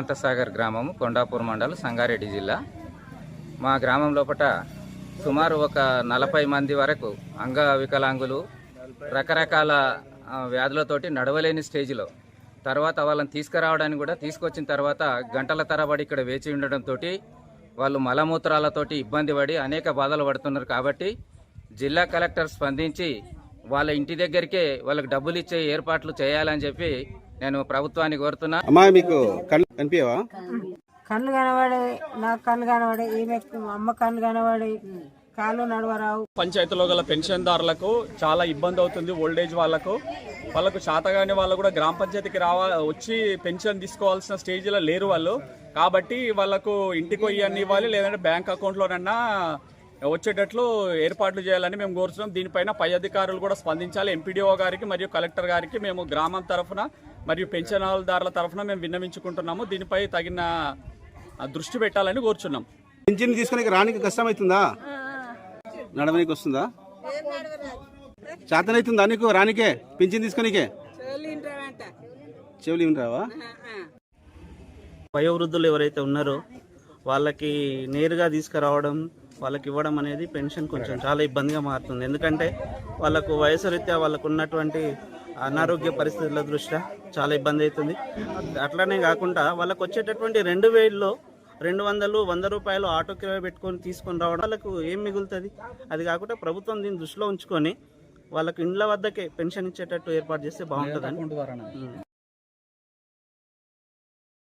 శాంతసాగర్ గ్రామము, కొండాపూర్ మండలం, సంగారెడ్డి జిల్లా. మా గ్రామం లోపల సుమారు ఒక 40 మంది వరకు అంగవికలాంగులు రకరకాల వ్యాధులతోటి నడవలేని స్టేజ్లో, తర్వాత వాళ్ళని తీసుకురావడానికి కూడా తీసుకొచ్చిన తర్వాత గంటల తరబడి ఇక్కడ వేచి ఉండడంతో వాళ్ళు మలమూత్రాలతోటి ఇబ్బంది పడి అనేక బాధలు పడుతున్నారు. కాబట్టి జిల్లా కలెక్టర్ స్పందించి వాళ్ళ ఇంటి దగ్గరికే వాళ్ళకి డబ్బులు ఇచ్చే ఏర్పాట్లు చేయాలని చెప్పి నేను ప్రభుత్వాన్ని కోరుతున్నా. అమ్మా, మీకు కనిపించవా? కళ్ళు కనబడే, నాకు కళ్ళు కనబడే, ఈమె అమ్మ కళ్ళు కనబడే, కాళ్ళు నడవరావు. పంచాయతీలో గల పెన్షన్దారులకు చాలా ఇబ్బంది అవుతుంది. ఓల్డేజ్ వాళ్ళకు శాతగాని వాళ్ళు కూడా గ్రామ పంచాయతీకి వచ్చి పెన్షన్ తీసుకోవాల్సిన స్టేజ్లో లేరు వాళ్ళు. కాబట్టి వాళ్ళకు ఇంటికి పోయి అన్ని ఇవ్వాలి, లేదంటే బ్యాంక్ అకౌంట్లోనన్నా వచ్చేటట్లు ఏర్పాట్లు చేయాలని మేము కోరుతున్నాం. దీనిపైన పై అధికారులు కూడా స్పందించాలి. ఎంపీడీఓ గారికి మరియు కలెక్టర్ గారికి మేము గ్రామం తరఫున మరియు పెన్షన్దారుల తరఫున మేము విన్నవించుకుంటున్నాము. దీనిపై తగిన దృష్టి పెట్టాలని కోరుచున్నాం. పింఛన్ తీసుకునే రానికి కష్టమవుతుందా? నడవనికి వస్తుందా? చేతనవుతుందా నీకు రానికే పింఛన్ తీసుకునికే? చెవులు వినరావా? వయోవృద్ధులు ఎవరైతే ఉన్నారో వాళ్ళకి నేరుగా తీసుకురావడం, వాళ్ళకి ఇవ్వడం అనేది పెన్షన్ కొంచెం చాలా ఇబ్బందిగా మారుతుంది. ఎందుకంటే వాళ్ళకు వయసు రీత్యా వాళ్ళకు ఉన్నటువంటి అనారోగ్య పరిస్థితుల దృష్ట్యా చాలా ఇబ్బంది అవుతుంది. అట్లనే కాకుండా వాళ్ళకు వచ్చేటటువంటి 2000లో 200, 100 రూపాయలు ఆటో కిరాయి పెట్టుకొని తీసుకొని రావడం వాళ్ళకు ఏం మిగులుతుంది? అది కాకుండా ప్రభుత్వం దీన్ని దృష్టిలో ఉంచుకొని వాళ్ళకు ఇండ్ల వద్దకే పెన్షన్ ఇచ్చేటట్టు ఏర్పాటు చేస్తే బాగుంటుందని.